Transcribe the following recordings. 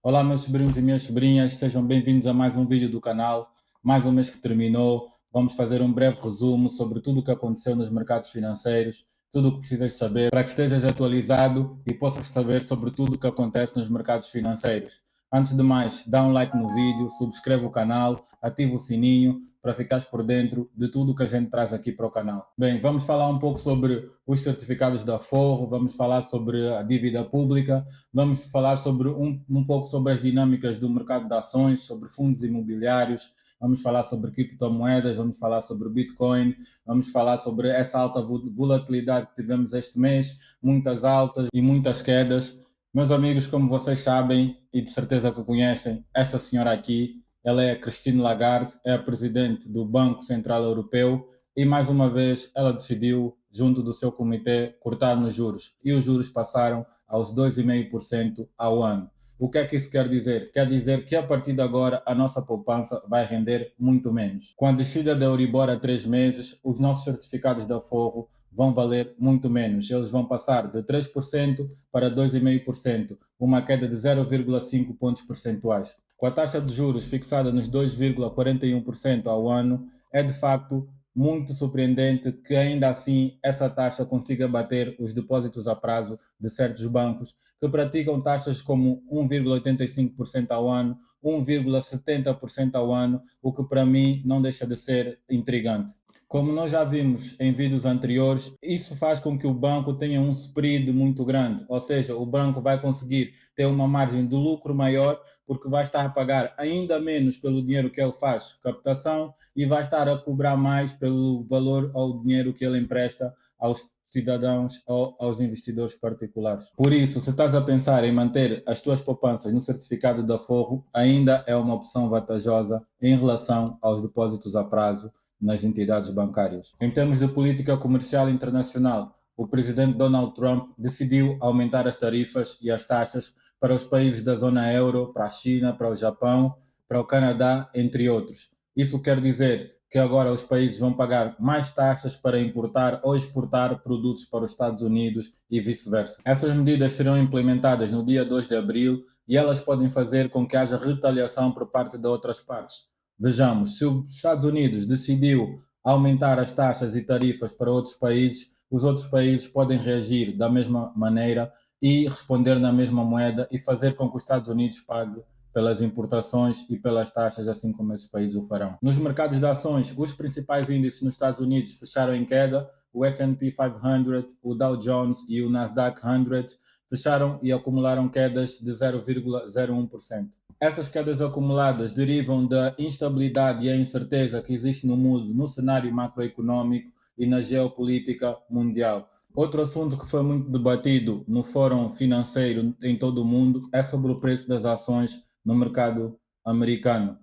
Olá, meus sobrinhos e minhas sobrinhas, sejam bem-vindos a mais um vídeo do canal. Mais um mês que terminou, vamos fazer um breve resumo sobre tudo o que aconteceu nos mercados financeiros, tudo o que precisas saber para que estejas atualizado e possas saber sobre tudo o que acontece nos mercados financeiros. Antes de mais, dá um like no vídeo, subscreve o canal, ativa o sininho para ficares por dentro de tudo o que a gente traz aqui para o canal. Bem, vamos falar um pouco sobre os certificados da Forro, vamos falar sobre a dívida pública. Vamos falar sobre um pouco sobre as dinâmicas do mercado de ações, sobre fundos imobiliários, vamos falar sobre criptomoedas, vamos falar sobre Bitcoin, vamos falar sobre essa alta volatilidade que tivemos este mês, muitas altas e muitas quedas. Meus amigos, como vocês sabem e de certeza que conhecem, essa senhora aqui, ela é a Christine Lagarde, é a presidente do Banco Central Europeu e mais uma vez ela decidiu, junto do seu comitê, cortar nos juros. E os juros passaram aos 2,5% ao ano. O que é que isso quer dizer? Quer dizer que a partir de agora a nossa poupança vai render muito menos. Com a descida da Euribor a 3 meses, os nossos certificados da Forro vão valer muito menos. Eles vão passar de 3% para 2,5%, uma queda de 0,5 pontos percentuais. Com a taxa de juros fixada nos 2,41% ao ano, é de facto muito surpreendente que ainda assim essa taxa consiga bater os depósitos a prazo de certos bancos que praticam taxas como 1,85% ao ano, 1,70% ao ano, o que para mim não deixa de ser intrigante. Como nós já vimos em vídeos anteriores, isso faz com que o banco tenha um spread muito grande, ou seja, o banco vai conseguir ter uma margem de lucro maior porque vai estar a pagar ainda menos pelo dinheiro que ele faz captação e vai estar a cobrar mais pelo valor ao dinheiro que ele empresta aos cidadãos ou aos investidores particulares. Por isso, se estás a pensar em manter as tuas poupanças no certificado da Forro, ainda é uma opção vantajosa em relação aos depósitos a prazo nas entidades bancárias. Em termos de política comercial internacional, o presidente Donald Trump decidiu aumentar as tarifas e as taxas para os países da zona euro, para a China, para o Japão, para o Canadá, entre outros. Isso quer dizer que agora os países vão pagar mais taxas para importar ou exportar produtos para os Estados Unidos e vice-versa. Essas medidas serão implementadas no dia 2 de abril e elas podem fazer com que haja retaliação por parte de outras partes. Vejamos, se os Estados Unidos decidiu aumentar as taxas e tarifas para outros países, os outros países podem reagir da mesma maneira e responder na mesma moeda e fazer com que os Estados Unidos pague pelas importações e pelas taxas, assim como esses países o farão. Nos mercados de ações, os principais índices nos Estados Unidos fecharam em queda, o S&P 500, o Dow Jones e o Nasdaq 100 fecharam e acumularam quedas de 0,01%. Essas quedas acumuladas derivam da instabilidade e a incerteza que existe no mundo, no cenário macroeconômico e na geopolítica mundial. Outro assunto que foi muito debatido no fórum financeiro em todo o mundo é sobre o preço das ações no mercado americano.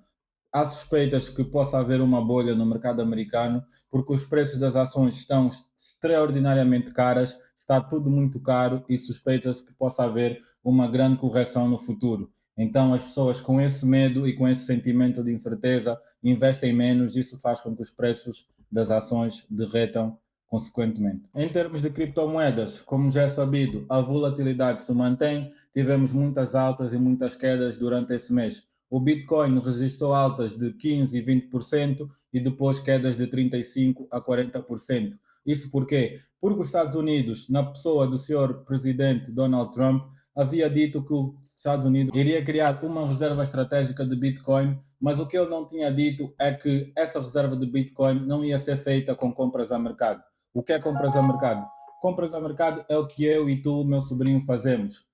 Há suspeitas que possa haver uma bolha no mercado americano, porque os preços das ações estão extraordinariamente caras, está tudo muito caro e suspeitas que possa haver uma grande correção no futuro. Então, as pessoas com esse medo e com esse sentimento de incerteza investem menos, isso faz com que os preços das ações derretam consequentemente. Em termos de criptomoedas, como já é sabido, a volatilidade se mantém, tivemos muitas altas e muitas quedas durante esse mês. O Bitcoin registrou altas de 15% e 20% e depois quedas de 35% a 40%. Isso por quê? Porque os Estados Unidos, na pessoa do senhor presidente Donald Trump, havia dito que os Estados Unidos iria criar uma reserva estratégica de Bitcoin, mas o que ele não tinha dito é que essa reserva de Bitcoin não ia ser feita com compras a mercado. O que é compras a mercado? Compras a mercado é o que eu e tu, meu sobrinho, fazemos.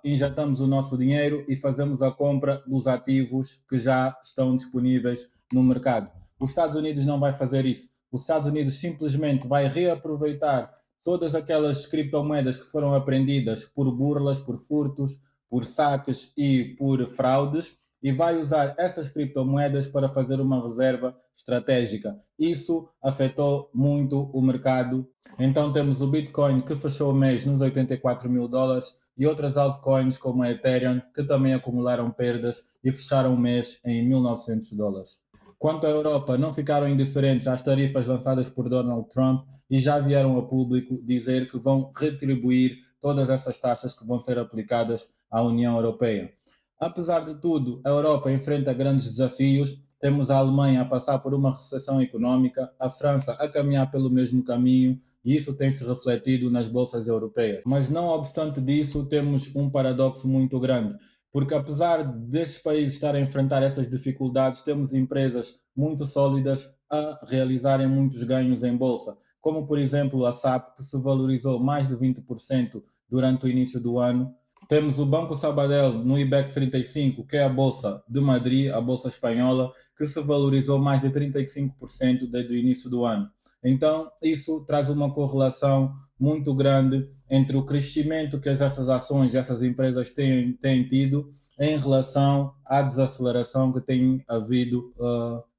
Injetamos o nosso dinheiro e fazemos a compra dos ativos que já estão disponíveis no mercado. Os Estados Unidos não vai fazer isso. Os Estados Unidos simplesmente vai reaproveitar todas aquelas criptomoedas que foram apreendidas por burlas, por furtos, por saques e por fraudes e vai usar essas criptomoedas para fazer uma reserva estratégica. Isso afetou muito o mercado. Então temos o Bitcoin que fechou o mês nos 84 mil dólares e outras altcoins como a Ethereum que também acumularam perdas e fecharam o mês em 1.900 dólares. Quanto à Europa, não ficaram indiferentes às tarifas lançadas por Donald Trump e já vieram a público dizer que vão retribuir todas essas taxas que vão ser aplicadas à União Europeia. Apesar de tudo, a Europa enfrenta grandes desafios. Temos a Alemanha a passar por uma recessão económica, a França a caminhar pelo mesmo caminho, e isso tem se refletido nas bolsas europeias. Mas não obstante disso, temos um paradoxo muito grande, porque apesar desses países estarem a enfrentar essas dificuldades, temos empresas muito sólidas a realizarem muitos ganhos em bolsa, como por exemplo a SAP, que se valorizou mais de 20% durante o início do ano. Temos o Banco Sabadell no IBEX 35, que é a bolsa de Madrid, a bolsa espanhola, que se valorizou mais de 35% desde o início do ano. Então, isso traz uma correlação muito grande entre o crescimento que essas ações, essas empresas têm tido em relação à desaceleração que tem havido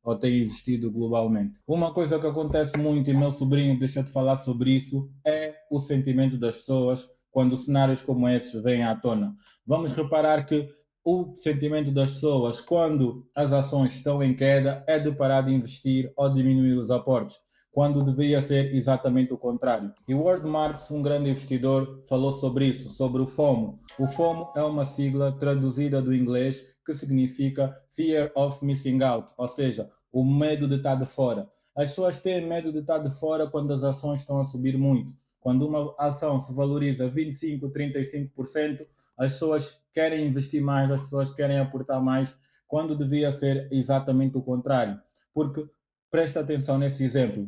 ou tem existido globalmente. Uma coisa que acontece muito, e meu sobrinho deixa de falar sobre isso, é o sentimento das pessoas quando cenários como esses vêm à tona. Vamos reparar que o sentimento das pessoas, quando as ações estão em queda, é de parar de investir ou diminuir os aportes, quando deveria ser exatamente o contrário. E Ward Marks, um grande investidor, falou sobre isso, sobre o FOMO. O FOMO é uma sigla traduzida do inglês que significa Fear of Missing Out, ou seja, o medo de estar de fora. As pessoas têm medo de estar de fora quando as ações estão a subir muito. Quando uma ação se valoriza 25%, 35%, as pessoas querem investir mais, as pessoas querem aportar mais, quando devia ser exatamente o contrário. Porque, presta atenção nesse exemplo,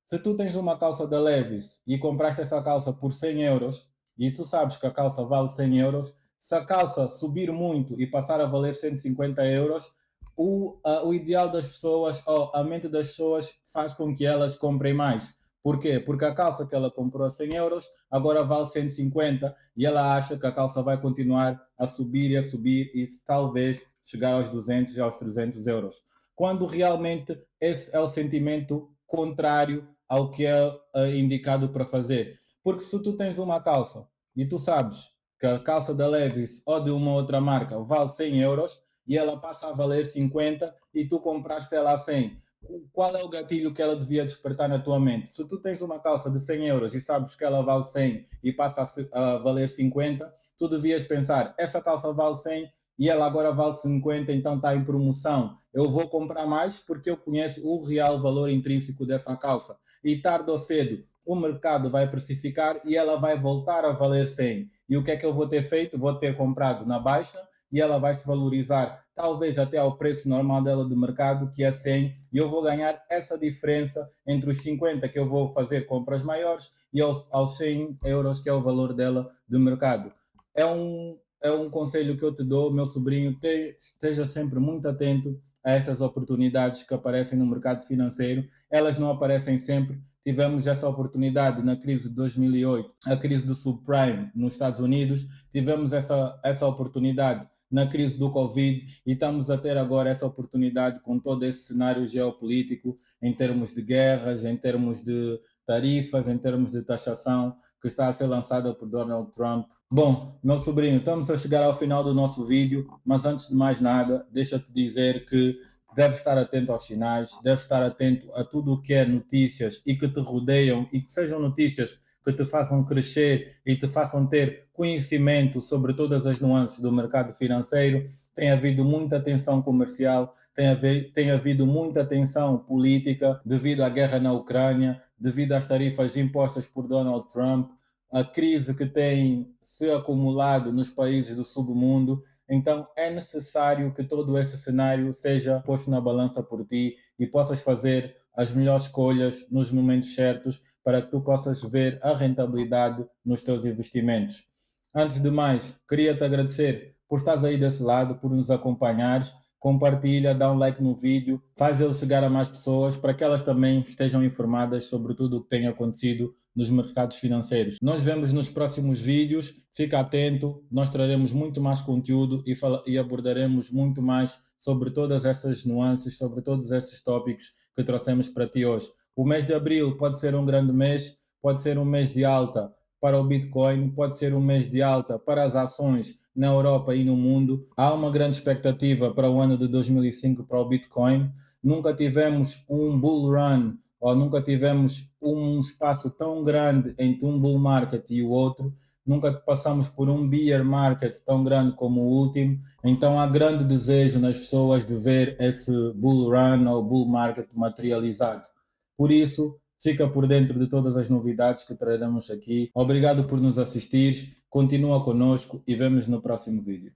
se tu tens uma calça da Levi's e compraste essa calça por 100 euros, e tu sabes que a calça vale 100 euros, se a calça subir muito e passar a valer 150 euros, o ideal das pessoas, ou a mente das pessoas, faz com que elas comprem mais. Porquê? Porque a calça que ela comprou a 100 euros agora vale 150 e ela acha que a calça vai continuar a subir e talvez chegar aos 200 e aos 300 euros. Quando realmente esse é o sentimento contrário ao que é indicado para fazer. Porque se tu tens uma calça e tu sabes que a calça da Levi's ou de uma outra marca vale 100 euros e ela passa a valer 50 e tu compraste ela a 100, qual é o gatilho que ela devia despertar na tua mente? Se tu tens uma calça de 100 euros e sabes que ela vale 100 e passa a valer 50, tu devias pensar, essa calça vale 100 e ela agora vale 50, então está em promoção. Eu vou comprar mais porque eu conheço o real valor intrínseco dessa calça. E tarde ou cedo o mercado vai precificar e ela vai voltar a valer 100. E o que é que eu vou ter feito? Vou ter comprado na baixa e ela vai se valorizar talvez até ao preço normal dela de mercado, que é 100, e eu vou ganhar essa diferença entre os 50 que eu vou fazer compras maiores e aos 100 euros que é o valor dela de mercado. É um conselho que eu te dou, meu sobrinho, esteja sempre muito atento a estas oportunidades que aparecem no mercado financeiro. Elas não aparecem sempre. Tivemos essa oportunidade na crise de 2008, a crise do subprime nos Estados Unidos. Tivemos essa oportunidade na crise do Covid e estamos a ter agora essa oportunidade com todo esse cenário geopolítico em termos de guerras, em termos de tarifas, em termos de taxação que está a ser lançada por Donald Trump. Bom, meu sobrinho, estamos a chegar ao final do nosso vídeo, mas antes de mais nada, deixa-te dizer que deve estar atento aos sinais, deve estar atento a tudo o que é notícias e que te rodeiam e que sejam notícias que te façam crescer e te façam ter conhecimento sobre todas as nuances do mercado financeiro. Tem havido muita tensão comercial, tem havido muita tensão política devido à guerra na Ucrânia, devido às tarifas impostas por Donald Trump, a crise que tem se acumulado nos países do submundo. Então é necessário que todo esse cenário seja posto na balança por ti e possas fazer as melhores escolhas nos momentos certos para que tu possas ver a rentabilidade nos teus investimentos. Antes de mais, queria te agradecer por estares aí desse lado, por nos acompanhares. Compartilha, dá um like no vídeo, faz ele chegar a mais pessoas para que elas também estejam informadas sobre tudo o que tem acontecido nos mercados financeiros. Nós vemos nos próximos vídeos, fica atento, nós traremos muito mais conteúdo e abordaremos muito mais sobre todas essas nuances, sobre todos esses tópicos que trouxemos para ti hoje. O mês de abril pode ser um grande mês, pode ser um mês de alta para o Bitcoin, pode ser um mês de alta para as ações na Europa e no mundo. Há uma grande expectativa para o ano de 2005 para o Bitcoin. Nunca tivemos um bull run ou nunca tivemos um espaço tão grande entre um bull market e o outro. nunca passamos por um bear market tão grande como o último, então há grande desejo nas pessoas de ver esse bull run ou bull market materializado. Por isso, fica por dentro de todas as novidades que traremos aqui. Obrigado por nos assistir, continua conosco e vemos no próximo vídeo.